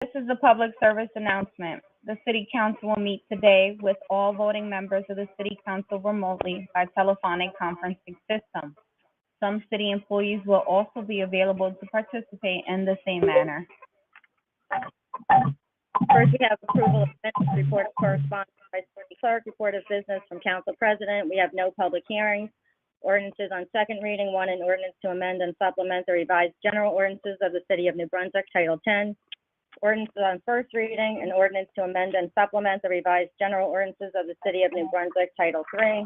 This is a public service announcement. The City Council will meet today with all voting members of the City Council remotely by telephonic conferencing system. Some city employees will also be available to participate in the same manner. First, we have approval of minutes, report of correspondence by city clerk, report of business from council president. We have no public hearings. Ordinances on second reading, one, an ordinance to amend and supplement the revised general ordinances of the city of New Brunswick, Title 10. Ordinances on first reading, an ordinance to amend and supplement the revised general ordinances of the city of New Brunswick, Title 3.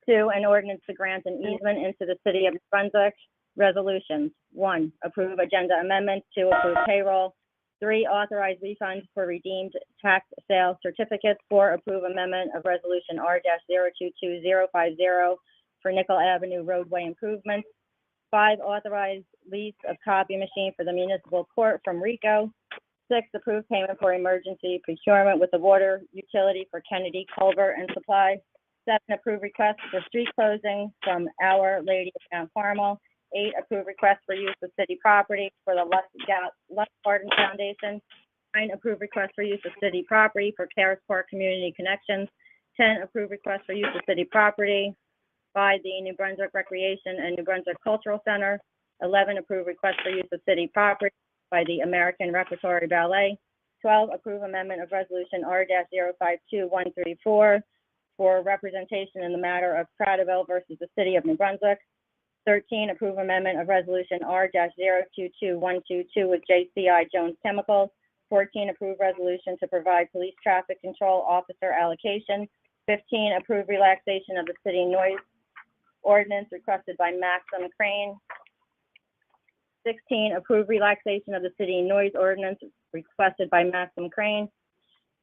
2, an ordinance to grant an easement into the city of New Brunswick. Resolutions. 1, approve agenda amendments. 2, approve payroll. 3, authorize refunds for redeemed tax sale certificates. 4, approve amendment of resolution R-022050 for Nickel Avenue roadway improvements. 5, authorize lease of copy machine for the municipal court from RICO. 6, approve payment for emergency procurement with the water utility for Kennedy Culver and Supply. 7, approve request for street closing from Our Lady of Mount Carmel. 8, approve request for use of city property for the Lusk Garden Foundation. 9, approve request for use of city property for Cares Park Community Connections. 10, approve request for use of city property by the New Brunswick Recreation and New Brunswick Cultural Center. 11, approve request for use of city property by the American Repertory Ballet. 12, approve amendment of resolution R-052134 for representation in the matter of Prattville versus the city of New Brunswick. 13, approve amendment of resolution R-022122 with JCI Jones Chemicals. 14, approve resolution to provide police traffic control officer allocation. 15, approve relaxation of the city noise ordinance requested by Maxim Crane. 16, approve relaxation of the city noise ordinance requested by Maxim Crane.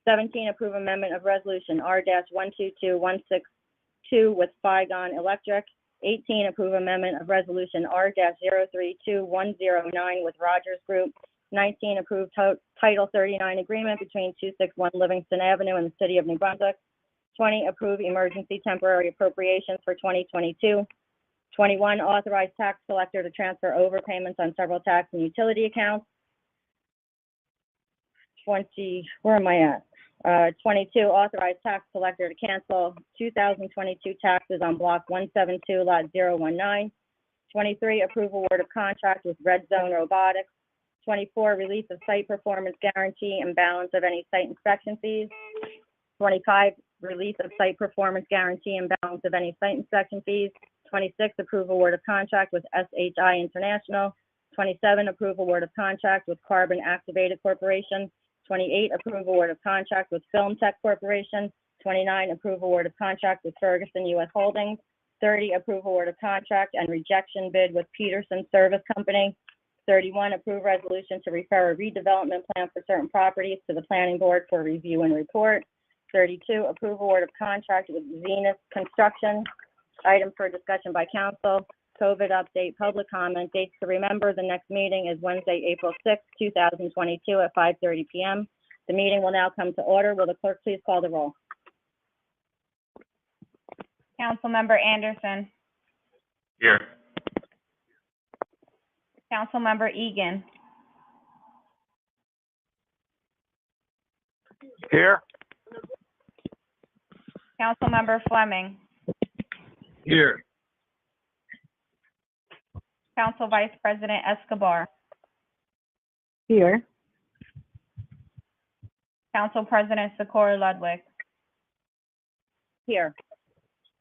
17, approve amendment of resolution R-122162 with Figon Electric. 18, approve amendment of resolution R-032109 with Rogers Group. 19, approve Title 39 agreement between 261 Livingston Avenue and the city of New Brunswick. 20, approve emergency temporary appropriations for 2022. 21, authorize tax collector to transfer overpayments on several tax and utility accounts. 22, authorize tax collector to cancel 2022 taxes on block 172, lot 019. 23, approve award of contract with Red Zone Robotics. 24, release of site performance guarantee and balance of any site inspection fees. 25, release of site performance guarantee and balance of any site inspection fees. 26, approve award of contract with SHI International. 27, approve award of contract with Carbon Activated Corporation. 28, approve award of contract with Film Tech Corporation. 29, approve award of contract with Ferguson U.S. Holdings. 30, approve award of contract and rejection bid with Peterson Service Company. 31, approve resolution to refer a redevelopment plan for certain properties to the planning board for review and report. 32, approve award of contract with Zenith Construction. Item for discussion by council. COVID update, public comment. Dates to remember, the next meeting is Wednesday, April 6, 2022 at 5:30 p.m. The meeting will now come to order. Will the clerk please call the roll? Councilmember Anderson. Here. Councilmember Egan. Here. Councilmember Fleming. Here. Council Vice President Escobar. Here. Council President Socorro Ludwig. Here.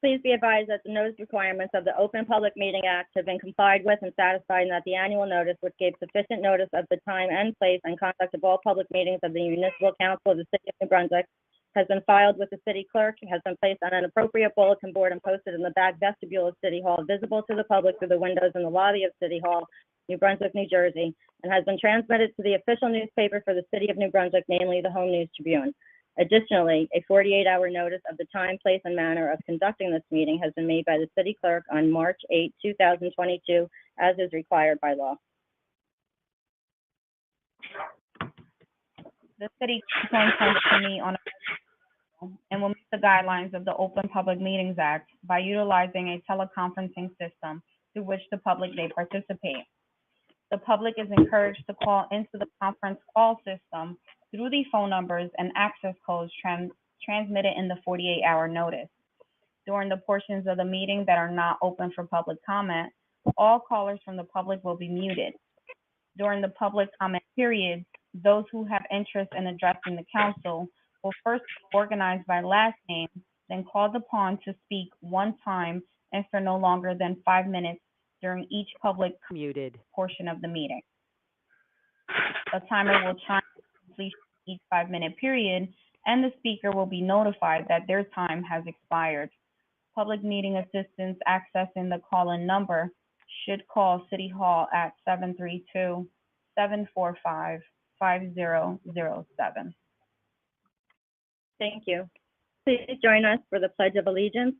Please be advised that the notice requirements of the Open Public Meeting Act have been complied with and satisfied, and that the annual notice, which gave sufficient notice of the time and place and conduct of all public meetings of the Municipal Council of the City of New Brunswick, has been filed with the city clerk, has been placed on an appropriate bulletin board and posted in the back vestibule of City Hall, visible to the public through the windows in the lobby of City Hall, New Brunswick, New Jersey, and has been transmitted to the official newspaper for the City of New Brunswick, namely the Home News Tribune. Additionally, a 48-hour notice of the time, place, and manner of conducting this meeting has been made by the city clerk on March 8, 2022, as is required by law. The city council intends to meet on a and will meet the guidelines of the Open Public Meetings Act by utilizing a teleconferencing system through which the public may participate. The public is encouraged to call into the conference call system through the phone numbers and access codes transmitted in the 48-hour notice. During the portions of the meeting that are not open for public comment, all callers from the public will be muted. During the public comment period, those who have interest in addressing the council will first be organized by last name, then called upon to speak one time and for no longer than 5 minutes during each public Muted. portion of the meeting. A timer will chime to completion of each 5-minute period, and the speaker will be notified that their time has expired. Public meeting assistance accessing the call-in number should call City Hall at 732-745-5007. Thank you. Please join us for the Pledge of Allegiance.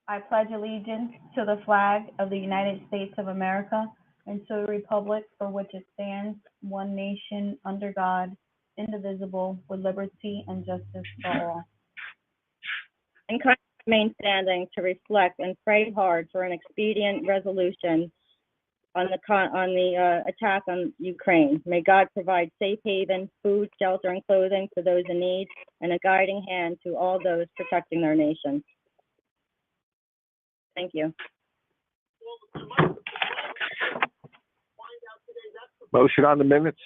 I pledge allegiance to the flag of the United States of America and to the republic for which it stands, one nation, under God, indivisible, with liberty and justice for all. And kindly remain standing to reflect and pray hard for an expedient resolution on the attack on Ukraine. May God provide safe haven, food, shelter, and clothing for those in need, and a guiding hand to all those protecting their nation. Thank you. Motion on the minutes?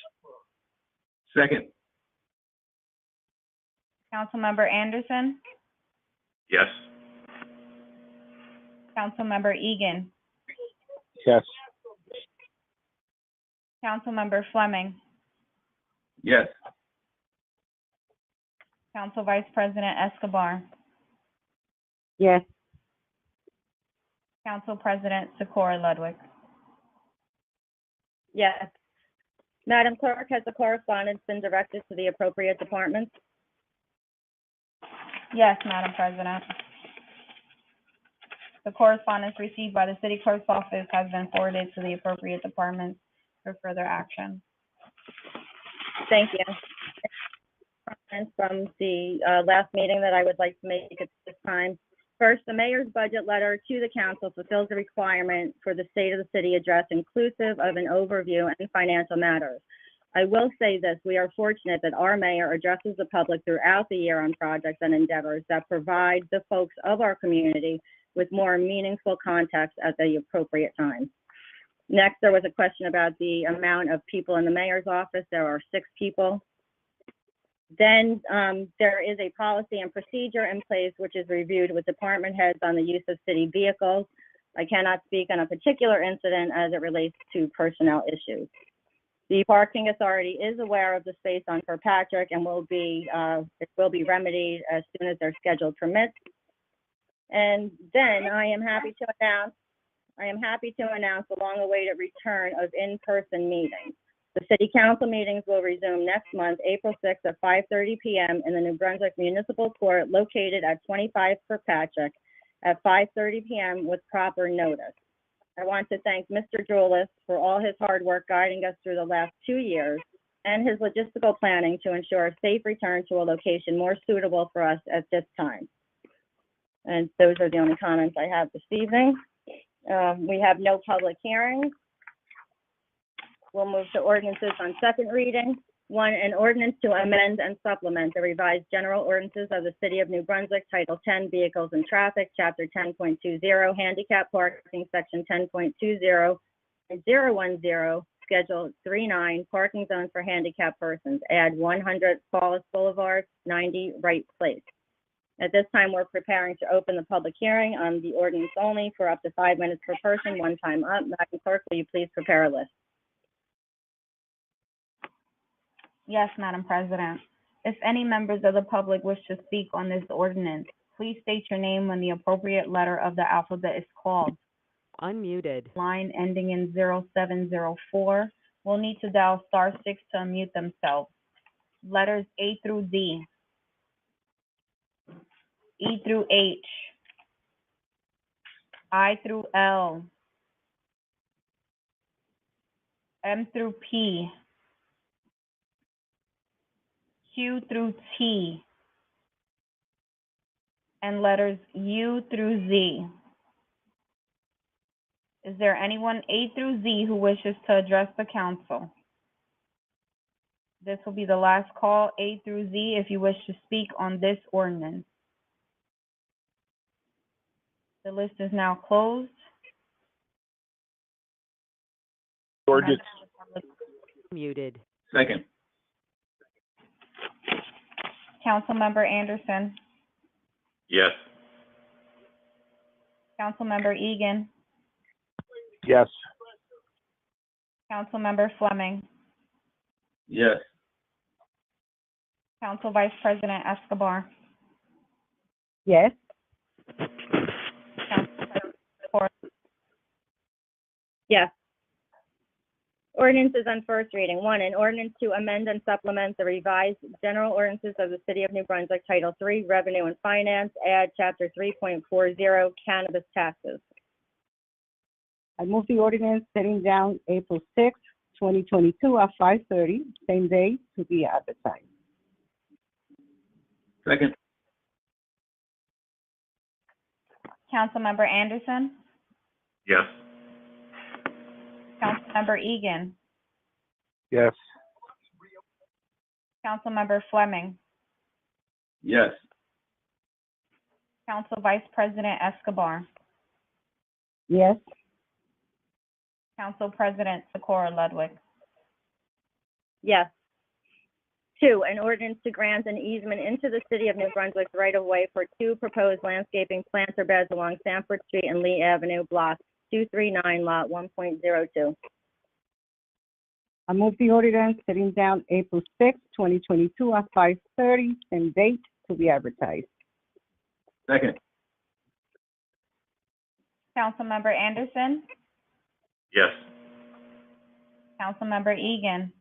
Second. Councilmember Anderson, Yes. Councilmember Egan, Yes. Councilmember Fleming, Yes. Council Vice President Escobar, Yes. Council President Socorro Ludwig. Yes. Madam Clerk, has the correspondence been directed to the appropriate departments? Yes, Madam President. The correspondence received by the City Clerk's office has been forwarded to the appropriate departments for further action. Thank you. Comments from the last meeting that I would like to make at this time. First, the mayor's budget letter to the council fulfills the requirement for the State of the City address inclusive of an overview and financial matters. I will say this, we are fortunate that our mayor addresses the public throughout the year on projects and endeavors that provide the folks of our community with more meaningful context at the appropriate time. Next, there was a question about the amount of people in the mayor's office. There are 6 people. Then there is a policy and procedure in place which is reviewed with department heads on the use of city vehicles. I cannot speak on a particular incident as it relates to personnel issues. The parking authority is aware of the space on Kirkpatrick and it will be remedied as soon as their schedule permits. And then I am happy to announce the long-awaited return of in-person meetings. The city council meetings will resume next month, April 6th at 5:30 p.m. in the New Brunswick Municipal Court located at 25 Kirkpatrick at 5:30 p.m. with proper notice. I want to thank Mr. Drulis for all his hard work guiding us through the last 2 years and his logistical planning to ensure a safe return to a location more suitable for us at this time. And those are the only comments I have this evening. We have no public hearings. We'll move to ordinances on second reading. 1, an ordinance to amend and supplement the revised general ordinances of the City of New Brunswick, Title 10, Vehicles and Traffic, Chapter 10.20, Handicap Parking, Section 10.20.010, Schedule 3.9, Parking Zones for Handicapped Persons. Add 100 Falls Boulevard, 90 Wright Place. At this time, we're preparing to open the public hearing on the ordinance only for up to 5 minutes per person, one time up. Madam Clerk, will you please prepare a list? Yes, Madam President. If any members of the public wish to speak on this ordinance, please state your name when the appropriate letter of the alphabet is called. Unmuted. Line ending in 0704 will need to dial *6 to unmute themselves. Letters A through Z, E through H, I through L, M through P, Q through T, and letters U through Z. Is there anyone A through Z who wishes to address the council? This will be the last call, A through Z, if you wish to speak on this ordinance. The list is now closed. Ordinance. Muted. Second. Councilmember Anderson, Yes. Councilmember Egan, Yes. Councilmember Fleming, Yes. Council Vice President Escobar, Yes. Council President Sikora, Yes. Ordinances on first reading. One, an ordinance to amend and supplement the revised general ordinances of the City of New Brunswick, Title III, Revenue and Finance, add Chapter 3.40, Cannabis Taxes. I move the ordinance setting down April 6, 2022 at 5:30, same day, to be advertised. Second. Councilmember Anderson, Yes. Councilmember Egan, Yes. Councilmember Fleming, Yes. Council Vice President Escobar, Yes. Council President Sikora Ludwig. Yes. Two, an ordinance to grant an easement into the City of New Brunswick's right-of-way for two proposed landscaping planter beds along Sanford Street and Lee Avenue, Block 239, Lot 1.02. I move the ordinance setting down April 6, 2022 at 5:30, same date, to be advertised. Second. Councilmember Anderson, Yes. Councilmember Egan,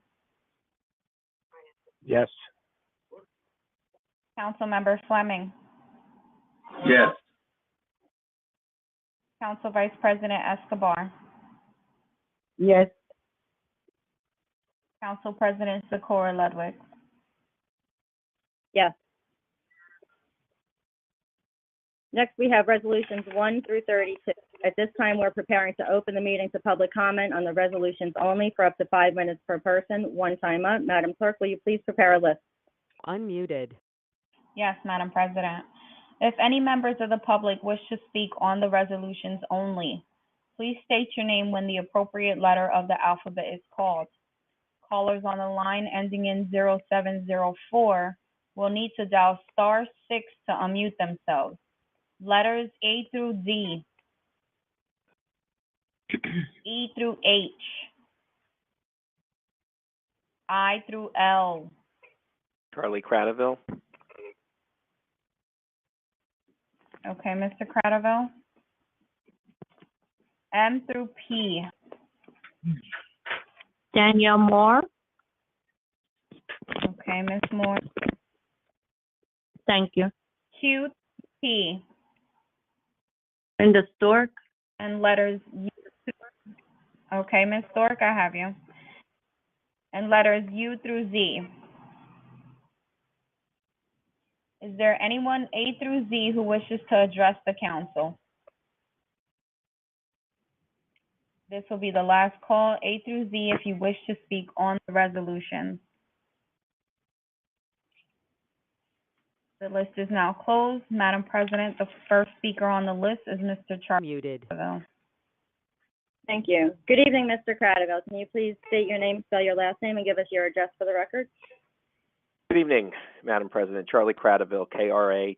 Yes. Councilmember Fleming, Yes. Council Vice President Escobar, Yes. Council President Sikora Ludwig. Yes. Next, we have resolutions 1 through 32. At this time, we're preparing to open the meeting to public comment on the resolutions only for up to 5 minutes per person, one time up. Madam Clerk, will you please prepare a list? Unmuted. Yes, Madam President. If any members of the public wish to speak on the resolutions only, please state your name when the appropriate letter of the alphabet is called. Callers on the line ending in 0704 will need to dial *6 to unmute themselves. Letters A through Z, E through H, I through L, Charlie Cradaville. okay, Mr. Cradaville. M through P, Danielle Moore. okay, Ms. Moore. Thank you. Q through P, Linda Stork. and letters U. Okay, Ms. Stork, I have you. And letters U through Z. Is there anyone A through Z who wishes to address the council? This will be the last call, A through Z, if you wish to speak on the resolution. The list is now closed. Madam President, the first speaker on the list is Mr. Charlie Muted. Cradaville. Thank you. Good evening, Mr. Cradaville. Can you please state your name, spell your last name, and give us your address for the record? Good evening, Madam President. Charlie Cradaville, Kratovil.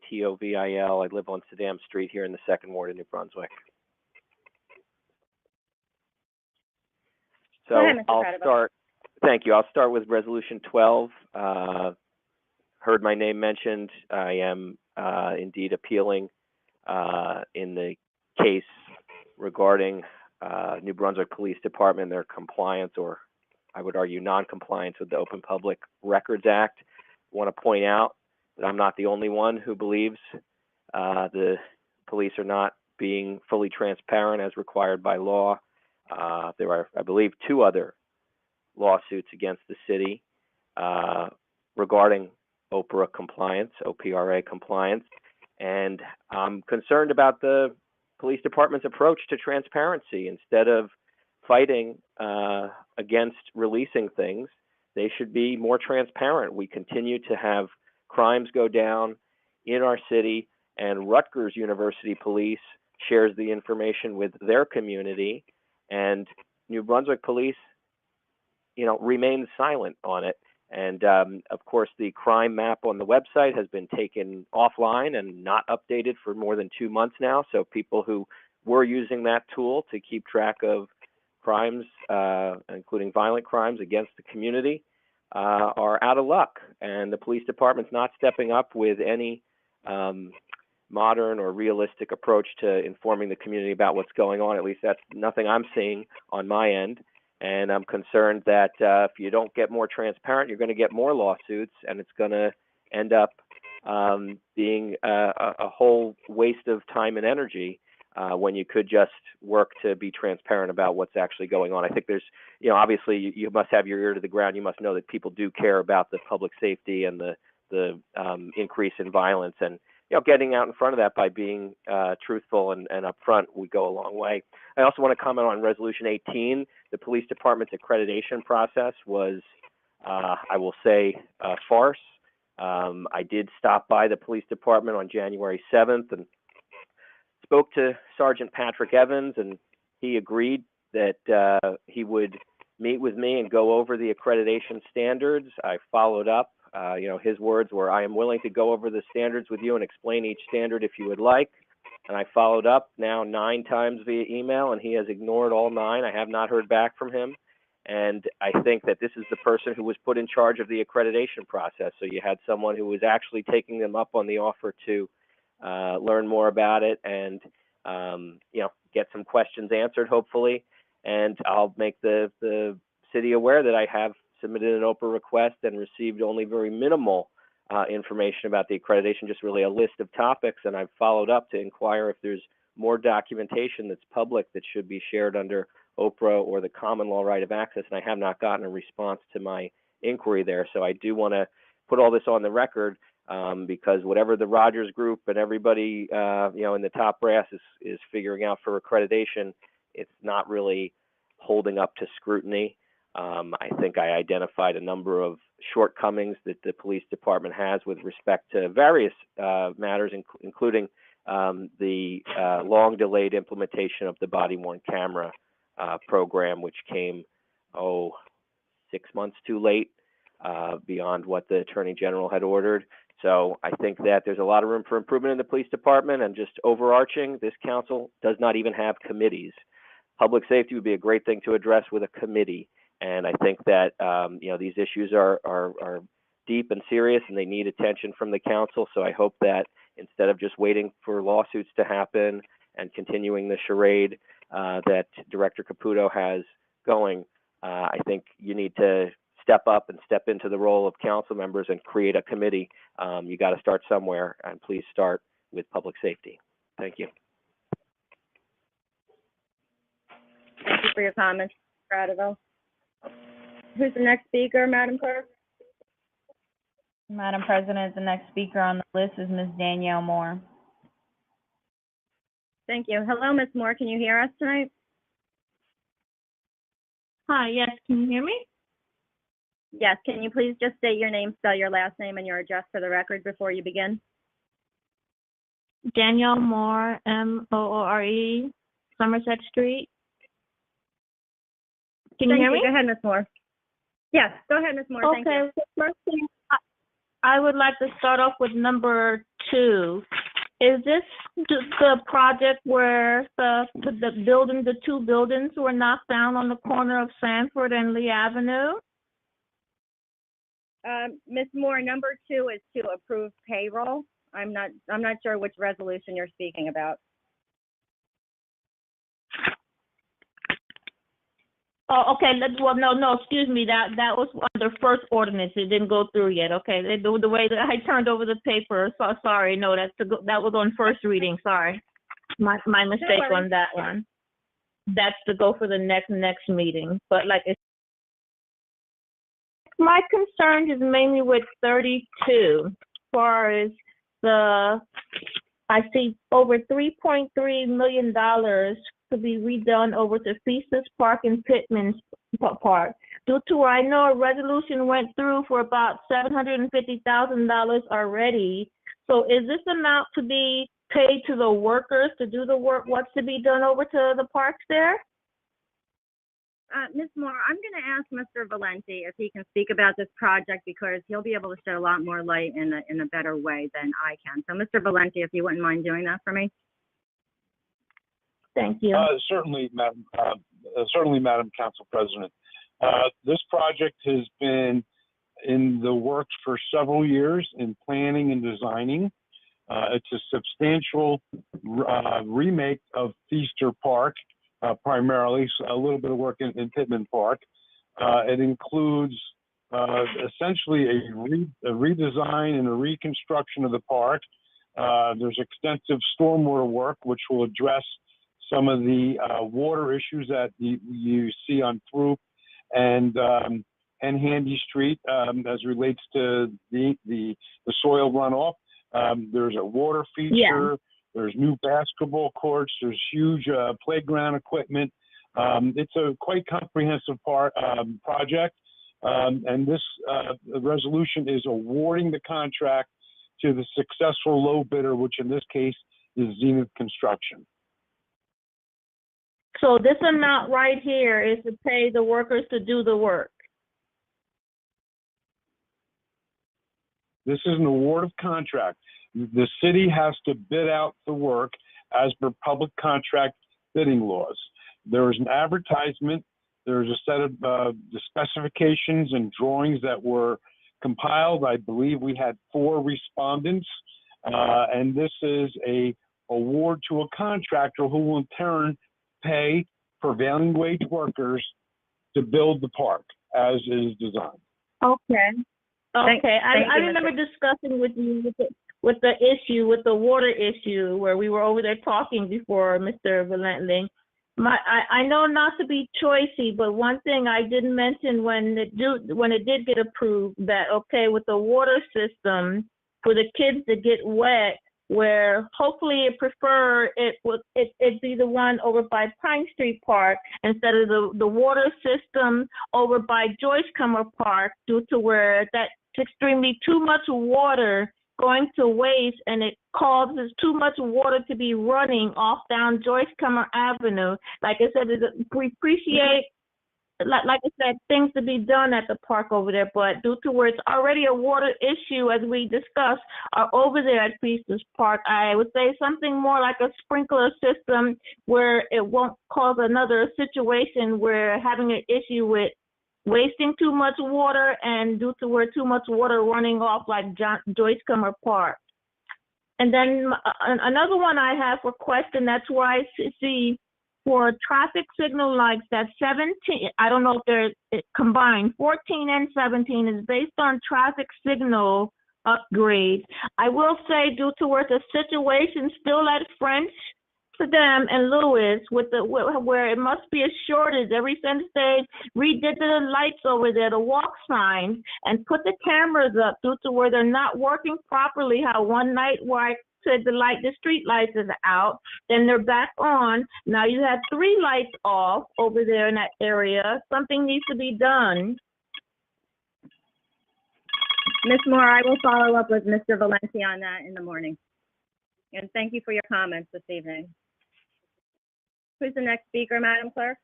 I live on Saddam Street here in the 2nd Ward of New Brunswick. So Go ahead, Mr. I'll Cradaville. start. Thank you. I'll start with Resolution 12. Heard my name mentioned. I am indeed appealing in the case regarding New Brunswick Police Department, their compliance, or I would argue non-compliance with the Open Public Records Act. I want to point out that I'm not the only one who believes the police are not being fully transparent as required by law. There are, I believe, 2 other lawsuits against the city regarding OPRA compliance, and I'm concerned about the police department's approach to transparency. Instead of fighting against releasing things, they should be more transparent. We continue to have crimes go down in our city, and Rutgers University Police shares the information with their community, and New Brunswick Police, remains silent on it. And of course, the crime map on the website has been taken offline and not updated for more than 2 months now. So people who were using that tool to keep track of crimes, including violent crimes against the community, are out of luck. And the police department's not stepping up with any modern or realistic approach to informing the community about what's going on. At least that's nothing I'm seeing on my end. And I'm concerned that if you don't get more transparent, you're going to get more lawsuits, and it's going to end up being a whole waste of time and energy when you could just work to be transparent about what's actually going on. I think there's, obviously you must have your ear to the ground. You must know that people do care about the public safety and the increase in violence, and getting out in front of that by being truthful and upfront would go a long way. I also want to comment on Resolution 18. The police department's accreditation process was, I will say, a farce. I did stop by the police department on January 7th and spoke to Sergeant Patrick Evans, and he agreed that he would meet with me and go over the accreditation standards. I followed up. His words were, "I am willing to go over the standards with you and explain each standard if you would like." And I followed up now 9 times via email, and he has ignored all 9. I have not heard back from him. And I think that this is the person who was put in charge of the accreditation process. So you had someone who was actually taking them up on the offer to learn more about it and, get some questions answered, hopefully. And I'll make the city aware that I have submitted an Oprah request and received only very minimal information about the accreditation, just really a list of topics. And I've followed up to inquire if there's more documentation that's public that should be shared under Oprah or the common law right of access. And I have not gotten a response to my inquiry there. So I do want to put all this on the record because whatever the Rogers Group and everybody, in the top brass is figuring out for accreditation, it's not really holding up to scrutiny. I think I identified a number of shortcomings that the police department has with respect to various matters, including the long-delayed implementation of the body-worn camera program, which came, 6 months too late, beyond what the Attorney General had ordered. So I think that there's a lot of room for improvement in the police department, and just overarching, this council does not even have committees. Public safety would be a great thing to address with a committee. And I think that, these issues are deep and serious, and they need attention from the council. So I hope that instead of just waiting for lawsuits to happen and continuing the charade that Director Caputo has going, I think you need to step up and step into the role of council members and create a committee. You got to start somewhere, and please start with public safety. Thank you. Thank you for your comments, Mr. Stradiville. Who's the next speaker, Madam Clerk? Madam President, the next speaker on the list is Ms. Danielle Moore. Thank you. Hello, Ms. Moore. Can you hear us tonight? Hi, yes, can you hear me? Yes. Can you please just state your name, spell your last name, and your address for the record before you begin? Danielle Moore, Moore, Somerset Street. Can you hear me? Go ahead, Ms. Moore. Yes, go ahead, Ms. Moore. Thank you. Okay, the first thing, I would like to start off with number 2. Is this the project where the 2 buildings were not found on the corner of Sanford and Lee Avenue? Ms. Moore, number 2 is to approve payroll. I'm not sure which resolution you're speaking about. Oh, okay. No, excuse me. That was under first ordinance. It didn't go through yet. Okay. The way that I turned over the paper. So sorry. No, that was on first reading. Sorry, my mistake on that one. That's to go for the next meeting. But my concern is mainly with 32, as far as the I see over $3.3 million to be redone over to Thesis Park and Pittman Park. Due to, I know a resolution went through for about $750,000 already. So is this amount to be paid to the workers to do the work, what's to be done over to the parks there? Ms. Moore, I'm going to ask Mr. Valenti if he can speak about this project because he'll be able to shed a lot more light in a better way than I can. So, Mr. Valenti, if you wouldn't mind doing that for me. Thank you. Certainly, Madam Council President. This project has been in the works for several years in planning and designing. It's a substantial remake of Feaster Park, primarily, so a little bit of work in Pittman Park. It includes essentially a redesign and a reconstruction of the park. There's extensive stormwater work, which will address some of the water issues that you see on Throop and Handy Street as relates to the soil runoff. There's a water feature. Yeah. There's new basketball courts. There's huge playground equipment. It's a quite comprehensive project. And this resolution is awarding the contract to the successful low bidder, which in this case is Zenith Construction. So this amount right here is to pay the workers to do the work. This is an award of contract. The city has to bid out the work as per public contract bidding laws. There is an advertisement. There's a set of the specifications and drawings that were compiled. I believe we had 4 respondents, and this is a award to a contractor who will in turn pay prevailing wage workers to build the park as is designed. Okay. Okay. I remember discussing with you with the issue, with the water issue, where we were over there talking before, Mr. Valenti. I know not to be choicy, but one thing I didn't mention when it did get approved, that okay, with the water system for the kids to get wet, where hopefully it prefer it be the one over by Pine Street Park instead of the water system over by Joyce Comer Park, due to where that's extremely too much water going to waste, and it causes too much water to be running off down Joyce Comer Avenue. Like I said, we appreciate, like I said, things to be done at the park over there, but due to where it's already a water issue, as we discussed, over there at Priestess Park, I would say something more like a sprinkler system where it won't cause another situation where having an issue with wasting too much water and due to where too much water running off like Joyce Comer Park. And then another one I have for question, that's where I see for traffic signal lights, that 17, I don't know if they're combined, 14 and 17 is based on traffic signal upgrade. I will say due to where the situation still at French, to them and Lewis with where it must be a shortage ever since they redid the lights over there, the walk signs, and put the cameras up due to where they're not working properly. How one night where I said the street lights is out, then they're back on. Now you have 3 lights off over there in that area. Something needs to be done. Ms. Moore, I will follow up with Mr. Valenti on that in the morning. And thank you for your comments this evening. Who's the next speaker, Madam Clerk?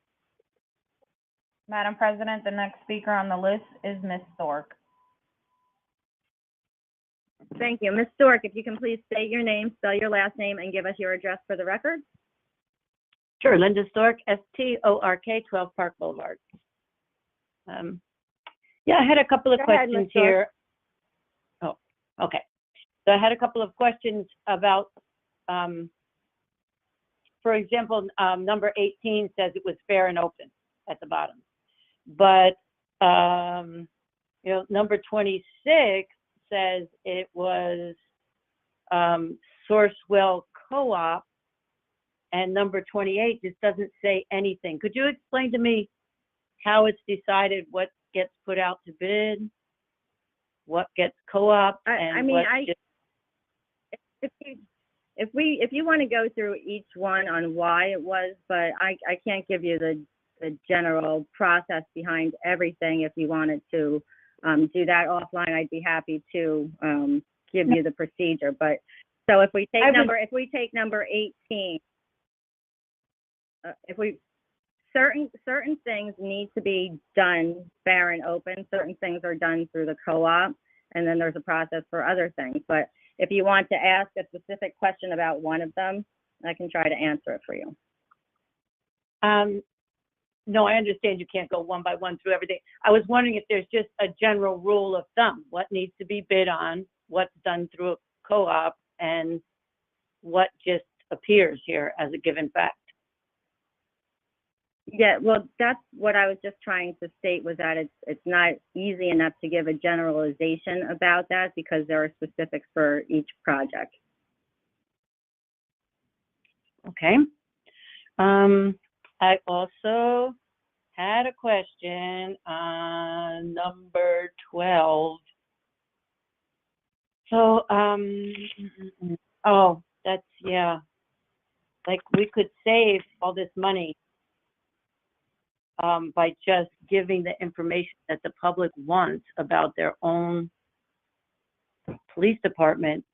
Madam President, the next speaker on the list is Ms. Stork. Thank you. Ms. Stork, if you can please state your name, spell your last name, and give us your address for the record. Sure, Linda Stork, S-T-O-R-K, 12 Park Boulevard. Yeah, I had a couple of questions here. Oh, okay. So I had a couple of questions about, for example, number 18 says it was fair and open at the bottom. But, number 26 says it was Sourcewell Co-op, and number 28 just doesn't say anything. Could you explain to me how it's decided what gets put out to bid, what gets co-op, and if you want to go through each one on why it was, but I can't give you the general process behind everything. If you wanted to do that offline, I'd be happy to give you the procedure. But so if we take number 18, certain things need to be done fair and open. Certain things are done through the co-op, and then there's a process for other things. But if you want to ask a specific question about one of them, I can try to answer it for you. No, I understand you can't go one by one through everything. I was wondering if there's just a general rule of thumb, what needs to be bid on, what's done through a co-op, and what just appears here as a given fact. Yeah, well, that's what I was just trying to state, was that it's not easy enough to give a generalization about that because there are specifics for each project. Okay. I also had a question on number 12. So, oh, that's, yeah. Like, we could save all this money by just giving the information that the public wants about their own police department,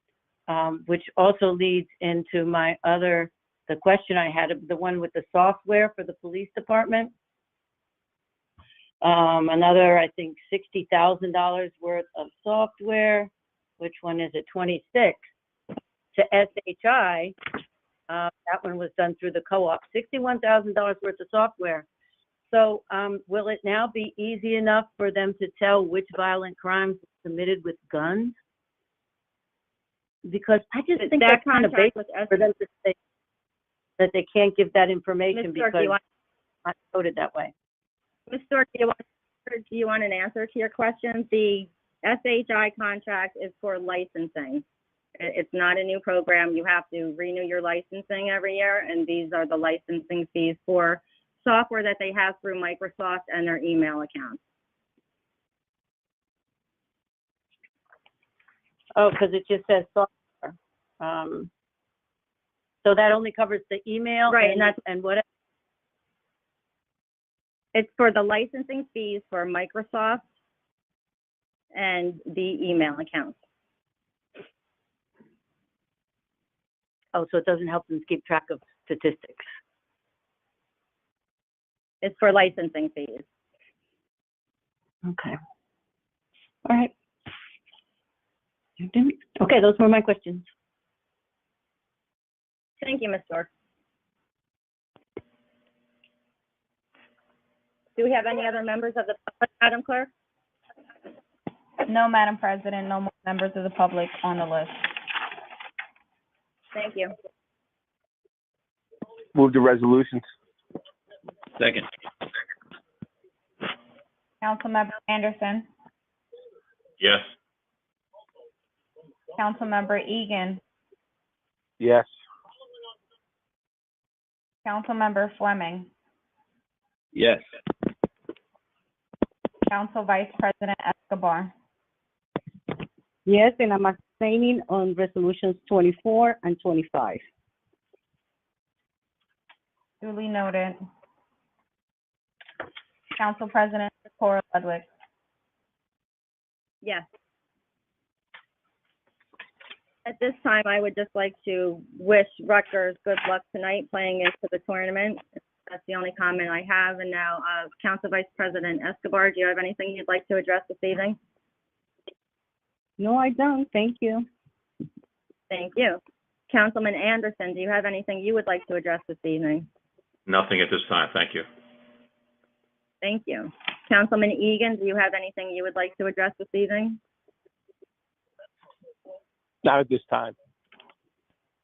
which also leads into the question I had, the one with the software for the police department. Another, I think, $60,000 worth of software. Which one is it? 26 to SHI. That one was done through the co-op. $61,000 worth of software. So will it now be easy enough for them to tell which violent crimes were committed with guns? Because I just think that's kind of basic for them to say that they can't give that information because it's not coded that way. Ms. Stork, do you want an answer to your question? The SHI contract is for licensing. It's not a new program. You have to renew your licensing every year, and these are the licensing fees for software that they have through Microsoft and their email accounts. Oh, because it just says software. So that only covers the email, right? And what? It's for the licensing fees for Microsoft and the email accounts. Oh, so it doesn't help them keep track of statistics. It's for licensing fees. Okay. All right. Okay, those were my questions. Thank you, Ms. Stork. Do we have any other members of the public, Madam Clerk? No, Madam President, no more members of the public on the list. Thank you. Move the resolutions. Second. Councilmember Anderson, Yes. Councilmember Egan, Yes. Councilmember Fleming, Yes. Council Vice President Escobar. Yes, and I'm abstaining on resolutions 24 and 25. Duly noted. Council President Cora Ludwig. Yes. At this time, I would just like to wish Rutgers good luck tonight playing into the tournament. That's the only comment I have. And now, Council Vice President Escobar, do you have anything you'd like to address this evening? No, I don't. Thank you. Thank you. Councilman Anderson, do you have anything you would like to address this evening? Nothing at this time. Thank you. Thank you. Councilman Egan, do you have anything you would like to address this evening? Not at this time.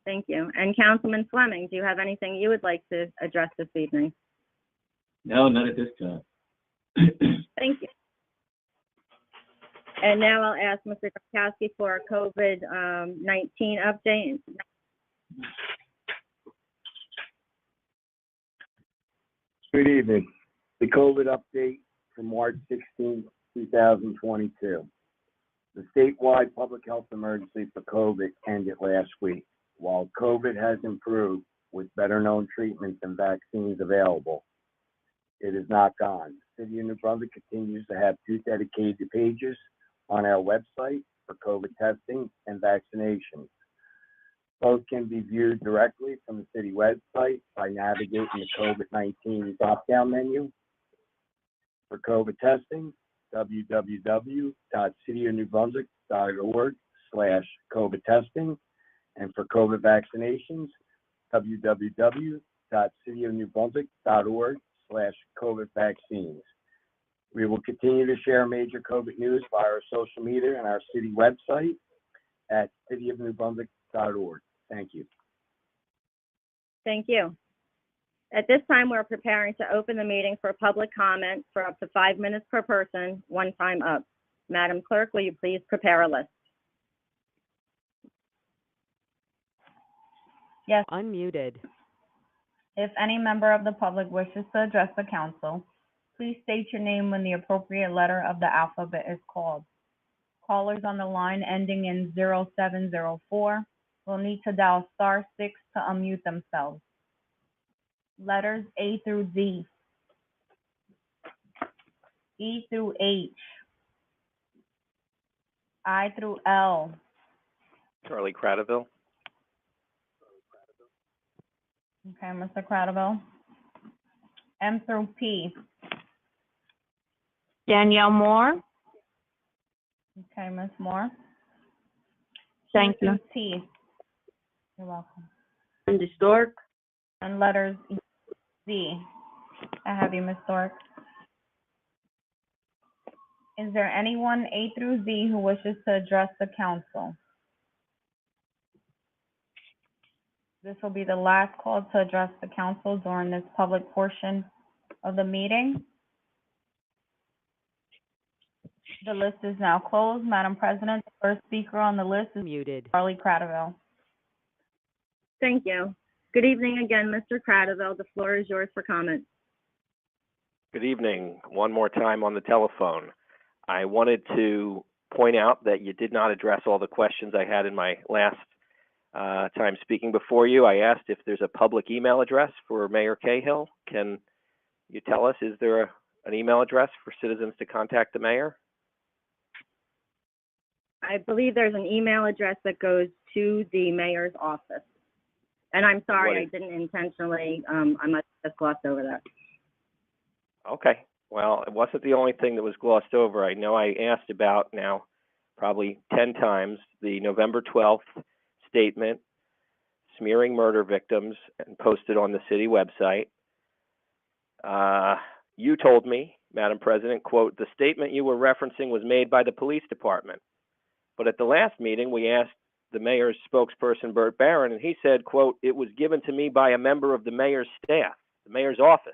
Thank you. And Councilman Fleming, do you have anything you would like to address this evening? No, not at this time. Thank you. And now I'll ask Mr. Krakowski for a COVID-19 update. Good evening. The COVID update for March 16, 2022. The statewide public health emergency for COVID ended last week. while COVID has improved with better known treatments and vaccines available, it is not gone. The City of New Brunswick continues to have 2 dedicated pages on our website for COVID testing and vaccinations. Both can be viewed directly from the city website by navigating the COVID-19 drop-down menu. For COVID testing, www.cityofnewbrunswick.org/COVID testing, and for COVID vaccinations, www.cityofnewbrunswick.org/COVID vaccines. We will continue to share major COVID news via our social media and our city website at cityofnewbrunswick.org. Thank you. Thank you. At this time, we're preparing to open the meeting for public comment for up to 5 minutes per person, one time up. Madam Clerk, will you please prepare a list? Yes, Unmuted. if any member of the public wishes to address the council, please state your name when the appropriate letter of the alphabet is called. Callers on the line ending in 0704 will need to dial *6 to unmute themselves. Letters A through Z, E through H, I through L, Charlie Cradaville. okay, Mr. Cradaville. M through P, Danielle Moore. okay, Ms. Moore. Thank Q you. through T, you're welcome. Linda Stork. And letters Z, I have you, Ms. Stork. Is there anyone A through Z who wishes to address the council? This will be the last call to address the council during this public portion of the meeting. The list is now closed. Madam President, the first speaker on the list is Muted. Charlie Cradaville. Thank you. Good evening again, Mr. Cradaville. The floor is yours for comment. Good evening. One more time on the telephone. I wanted to point out that you did not address all the questions I had in my last time speaking before you. I asked if there's a public email address for Mayor Cahill. Can you tell us, is there an email address for citizens to contact the mayor? I believe there's an email address that goes to the mayor's office. And I'm sorry, I didn't intentionally, I must have glossed over that. Okay. Well, it wasn't the only thing that was glossed over. I know I asked about now probably 10 times the November 12th statement smearing murder victims and posted on the city website. You told me, Madam President, quote, the statement you were referencing was made by the police department. But at the last meeting, we asked the mayor's spokesperson, Bert Barron, and he said, quote, it was given to me by a member of the mayor's staff, the mayor's office.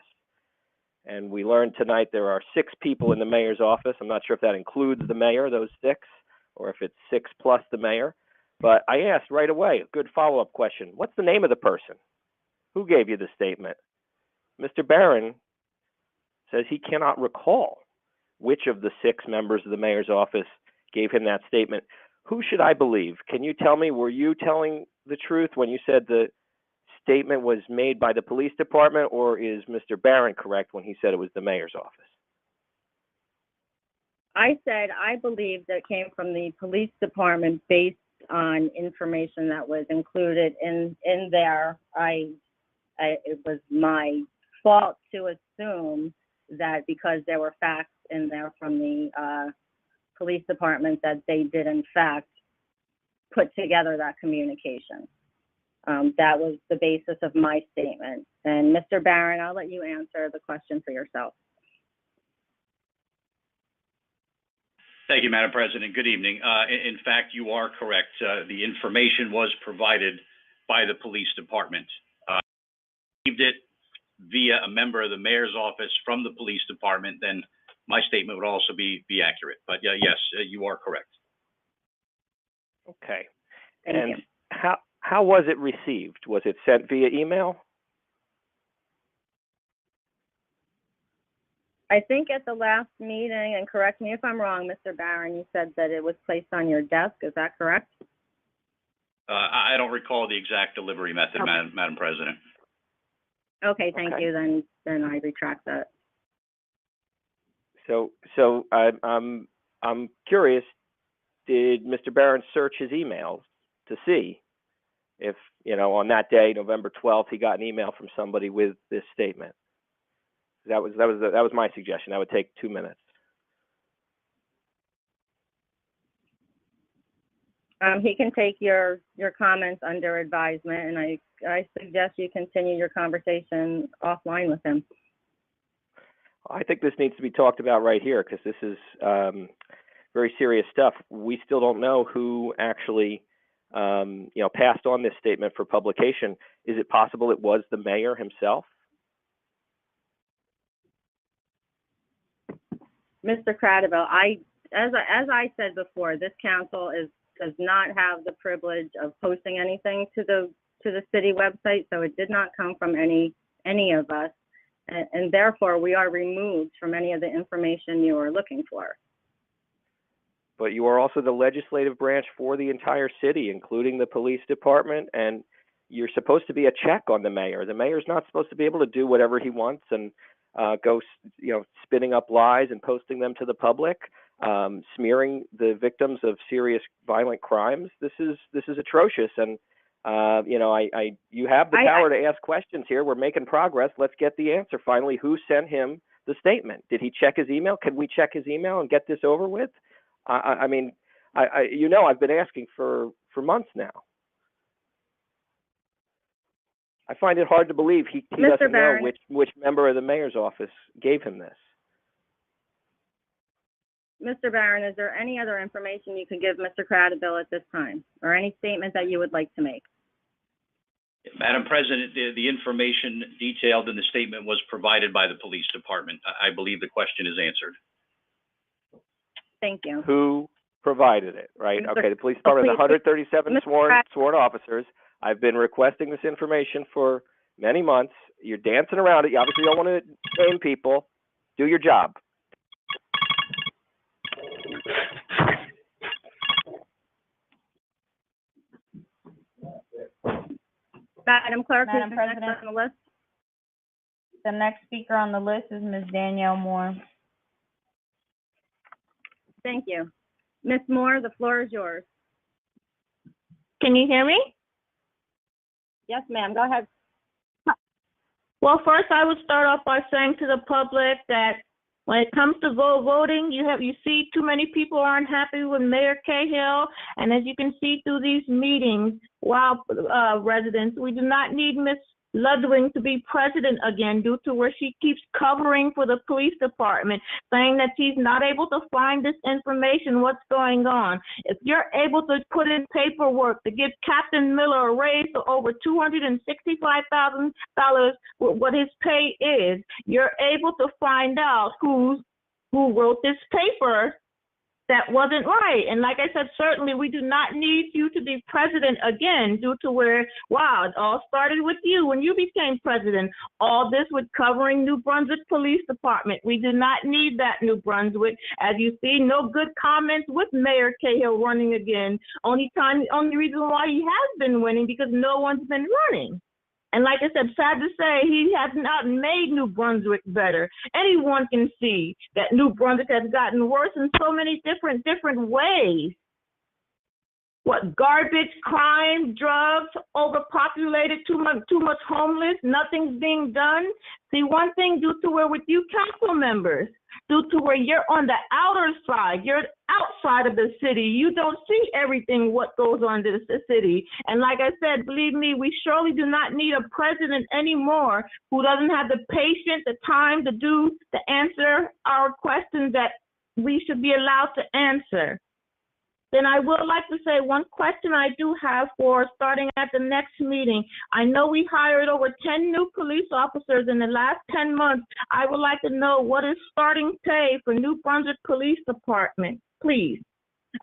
And we learned tonight there are 6 people in the mayor's office. I'm not sure if that includes the mayor, those 6, or if it's 6 plus the mayor. But I asked right away, a good follow-up question. What's the name of the person? Who gave you the statement? Mr. Barron says he cannot recall which of the 6 members of the mayor's office gave him that statement. Who should I believe? Can you tell me, were you telling the truth when you said the statement was made by the police department, or is Mr. Barron correct when he said it was the mayor's office? I said I believe that came from the police department based on information that was included in there. It was my fault to assume that because there were facts in there from the police department that they did in fact put together that communication. That was the basis of my statement. And Mr. Barron, I'll let you answer the question for yourself. Thank you, Madam President. Good evening. In fact, you are correct. The information was provided by the police department. Received it via a member of the mayor's office from the police department, then my statement would also be accurate. But yes, you are correct. Okay. Thank and you. how was it received? Was it sent via email? I think at the last meeting, and correct me if I'm wrong, Mr. Barron, you said that it was placed on your desk. Is that correct? I don't recall the exact delivery method, Okay. Madam President. Okay, thank Okay. you, then I retract that. So I'm curious, did Mr. Barron search his emails to see if, on that day, November 12th, he got an email from somebody with this statement? That was my suggestion. That would take 2 minutes. He can take your comments under advisement, and I suggest you continue your conversation offline with him. I think this needs to be talked about right here because this is very serious stuff. We still don't know who actually, passed on this statement for publication. Is it possible it was the mayor himself? Mr. Cradaville, as I said before, this council does not have the privilege of posting anything to the city website, so it did not come from any of us, and therefore we are removed from any of the information you are looking for. But you are also the legislative branch for the entire city, including the police department, and you're supposed to be a check on the mayor. The mayor's not supposed to be able to do whatever he wants and go, spinning up lies and posting them to the public, smearing the victims of serious violent crimes. This is atrocious, and you have the power to ask questions here. We're making progress. Let's get the answer finally. Who sent him the statement? Did he check his email? Can we check his email and get this over with? I've been asking for months now. I find it hard to believe he doesn't know which member of the mayor's office gave him this. Mr. Barron, is there any other information you can give Mr. Cradaville at this time, or any statement that you would like to make? Madam President, the information detailed in the statement was provided by the police department. I believe the question is answered. Thank you. Who provided it, right? Okay, the police department has 137 sworn officers. I've been requesting this information for many months. You're dancing around it. You obviously don't want to name people. Do your job. Madam Clerk, Madam who's President. next on the list? The next speaker on the list is Ms. Danielle Moore. Thank you. Ms. Moore, the floor is yours. Can you hear me? Yes, ma'am, go ahead. Well, first I would start off by saying to the public that when it comes to voting, you see too many people aren't happy with Mayor Cahill, and as you can see through these meetings, residents, we do not need Ms. Ludwig to be president again due to where she keeps covering for the police department, saying that she's not able to find this information, what's going on. If you're able to put in paperwork to give Captain Miller a raise to over $265,000, what his pay is, you're able to find out who wrote this paper that wasn't right. And like I said, certainly we do not need you to be president again due to where, wow, it all started with you when you became president. All this with covering New Brunswick Police Department. We do not need that, New Brunswick. As you see, no good comments with Mayor Cahill running again. Only reason why he has been winning because no one's been running. And like I said, sad to say, he has not made New Brunswick better. Anyone can see that New Brunswick has gotten worse in so many different ways. What, garbage, crime, drugs, overpopulated, too much homeless, nothing's being done. See, one thing due to where with you council members, due to where you're on the outer side, you're outside of the city, you don't see everything what goes on in the city. And like I said, believe me, we surely do not need a president anymore who doesn't have the patience, the time to answer our questions that we should be allowed to answer. Then I would like to say one question I do have for starting at the next meeting. I know we hired over 10 new police officers in the last 10 months. I would like to know what is starting pay for New Brunswick Police Department, please.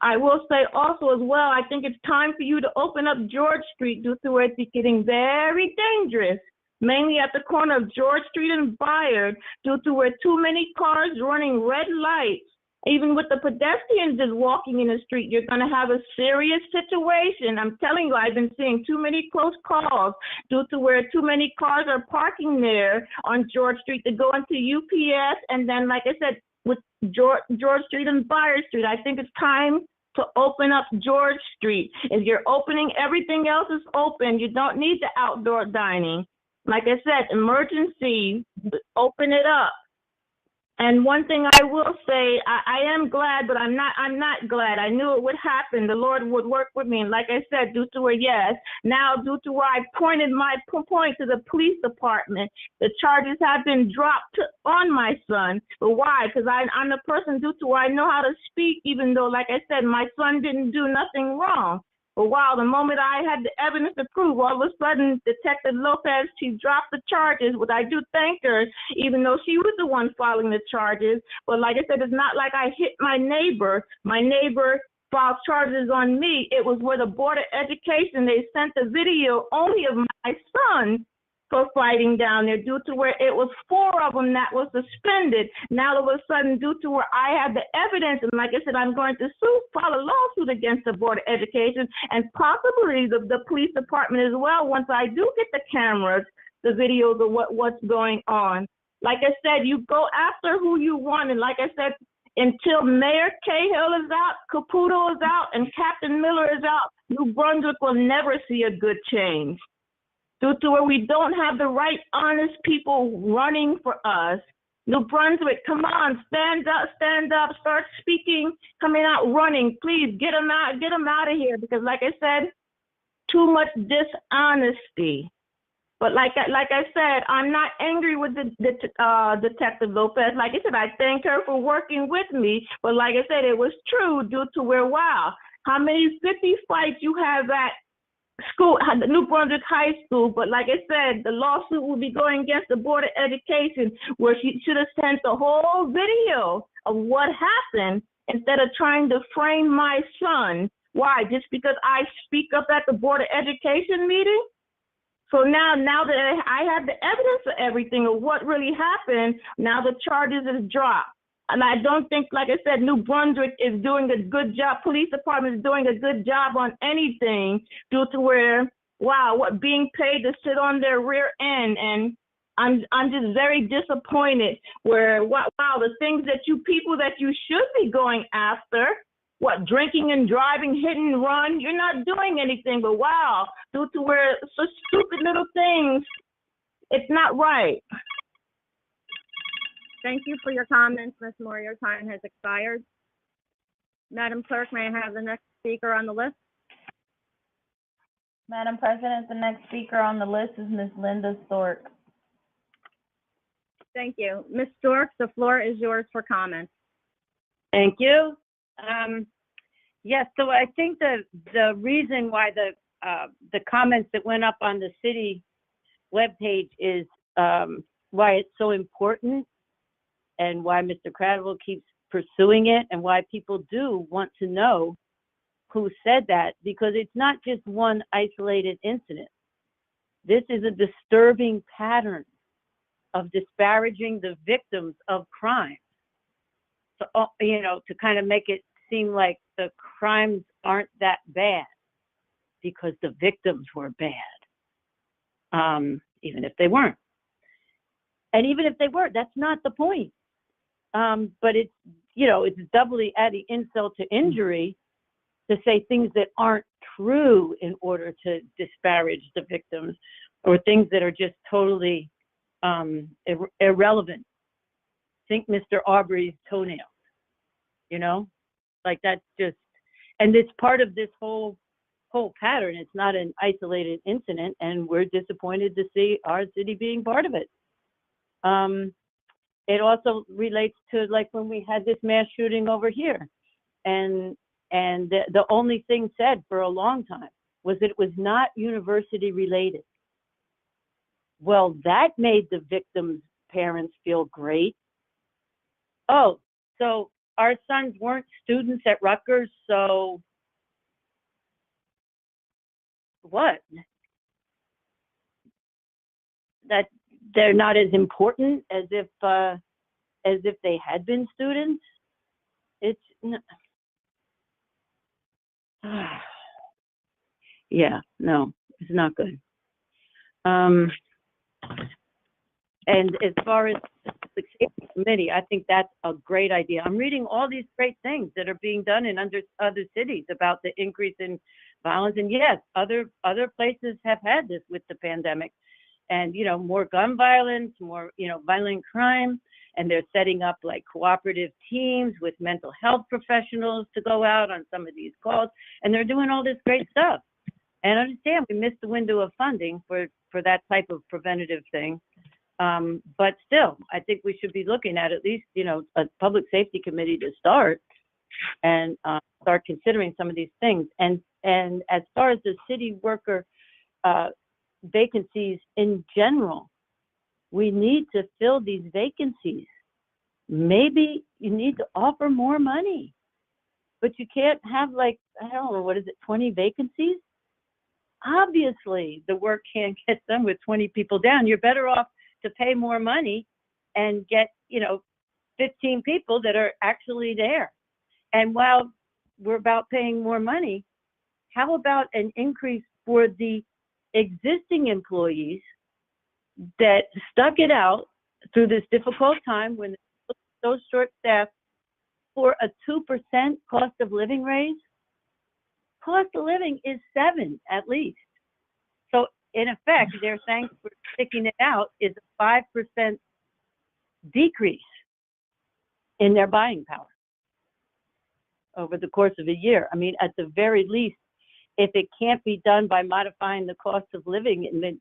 I will say also as well, I think it's time for you to open up George Street due to where it's getting very dangerous, mainly at the corner of George Street and Bayard, due to where too many cars running red lights. Even with the pedestrians just walking in the street, you're going to have a serious situation. I'm telling you, I've been seeing too many close calls due to where too many cars are parking there on George Street to go into UPS. And then, like I said, with George Street and Byers Street, I think it's time to open up George Street. If you're opening, everything else is open. You don't need the outdoor dining. Like I said, emergency, open it up. And one thing I will say, I am glad, but I'm not glad. I knew it would happen. The Lord would work with me. And like I said, due to now due to where I pointed my point to the police department, the charges have been dropped on my son. But why? Because I'm the person due to where I know how to speak, even though, like I said, my son didn't do nothing wrong. But wow, the moment I had the evidence to prove, all of a sudden, Detective Lopez, she dropped the charges, but I do thank her, even though she was the one filing the charges. But like I said, it's not like I hit my neighbor. My neighbor filed charges on me. It was where the Board of Education, they sent a video only of my son for fighting down there due to where it was 4 of them that was suspended. Now all of a sudden, due to where I had the evidence, and like I said, I'm going to file a lawsuit against the Board of Education and possibly the police department as well once I do get the cameras, the videos of what's going on. Like I said, you go after who you want, and like I said, until Mayor Cahill is out, Caputo is out, and Captain Miller is out, New Brunswick will never see a good change. Due to where we don't have the right, honest people running for us. New Brunswick, come on, stand up, start speaking, coming out running. Please get them out of here, because like I said, too much dishonesty. But like I said, I'm not angry with the Detective Lopez. Like I said, I thank her for working with me. But like I said, it was true due to where, wow, how many 50 fights you have at school, New Brunswick High School, but like I said, the lawsuit will be going against the Board of Education, where she should have sent the whole video of what happened instead of trying to frame my son. Why? Just because I speak up at the Board of Education meeting? So now that I have the evidence of everything of what really happened, now the charges is dropped. And I don't think, like I said, New Brunswick is doing a good job. Police department is doing a good job on anything due to where, wow, what being paid to sit on their rear end. And I'm just very disappointed where, wow, the things that you people that you should be going after, what, drinking and driving, hit and run, you're not doing anything. But wow, due to where such stupid little things, it's not right. Thank you for your comments, Ms. Moore. Your time has expired. Madam Clerk, may I have the next speaker on the list? Madam President, the next speaker on the list is Ms. Linda Stork. Thank you. Ms. Stork, the floor is yours for comments. Thank you. Yes, so I think the reason why the comments that went up on the city webpage is why it's so important, and why Mr. Cradwell keeps pursuing it, and why people do want to know who said that, because it's not just one isolated incident. This is a disturbing pattern of disparaging the victims of crime. So, to kind of make it seem like the crimes aren't that bad because the victims were bad, even if they weren't. And even if they were, that's not the point. But it's, it's doubly adding insult to injury to say things that aren't true in order to disparage the victims, or things that are just totally irrelevant. Think Mr. Aubrey's toenails, like that's just, and it's part of this whole pattern. It's not an isolated incident, and we're disappointed to see our city being part of it. It also relates to like when we had this mass shooting over here, and the only thing said for a long time was that it was not university related. Well, that made the victims' parents feel great. Oh, so our sons weren't students at Rutgers, so what? That they're not as important as if they had been students. it's, yeah, no, it's not good. And as far as the safety committee, I think that's a great idea. I'm reading all these great things that are being done in other cities about the increase in violence. And yes, other places have had this with the pandemic, and, you know, more gun violence, more, you know, violent crime. And they're setting up like cooperative teams with mental health professionals to go out on some of these calls. And they're doing all this great stuff. And I understand we missed the window of funding for that type of preventative thing. But still, I think we should be looking at least, you know, a public safety committee to start and start considering some of these things. And as far as the city worker vacancies in general, we need to fill these vacancies. Maybe you need to offer more money, but you can't have, like, I don't know, what is it, 20 vacancies? Obviously, the work can't get done with 20 people down. You're better off to pay more money and get, you know, 15 people that are actually there. And while we're about paying more money, how about an increase for the existing employees that stuck it out through this difficult time when those short staffed, for a 2% cost of living raise? Cost of living is 7 at least. So in effect, their thanks for sticking it out is a 5% decrease in their buying power over the course of a year. I mean, at the very least, if it can't be done by modifying the cost of living and then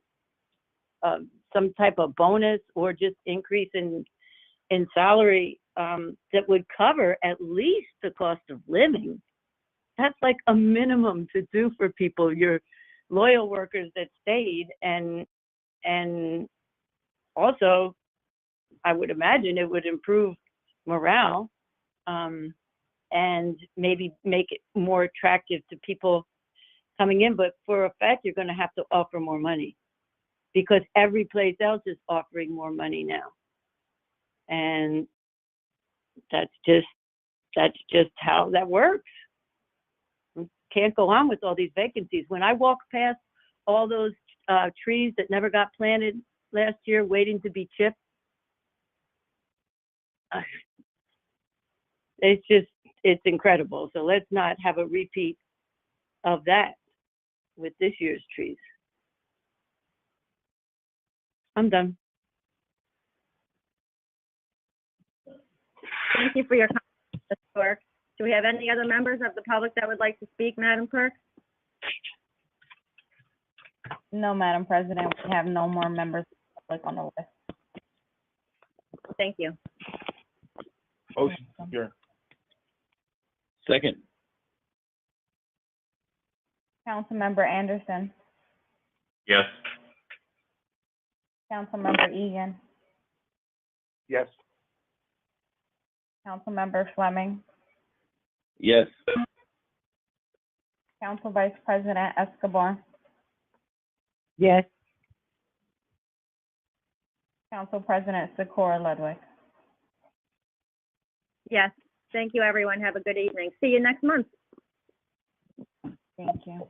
some type of bonus or just increase in salary that would cover at least the cost of living, that's like a minimum to do for people, your loyal workers that stayed. And also, I would imagine it would improve morale and maybe make it more attractive to people coming in. But for a fact, you're going to have to offer more money because every place else is offering more money now. And that's just how that works. We can't go on with all these vacancies. When I walk past all those trees that never got planted last year waiting to be chipped, it's incredible. So let's not have a repeat of that with this year's trees. I'm done. Thank you for your comments, Ms. Clerk. Do we have any other members of the public that would like to speak, Madam Clerk? No, Madam President, we have no more members of the public on the list. Thank you. Motion, adjourn. Second. Councilmember Anderson, Yes. Councilmember Egan, Yes. Councilmember Fleming, Yes. Council Vice President Escobar, Yes. Council President Sikora Ludwig. Yes. Thank you, everyone. Have a good evening. See you next month. Thank you.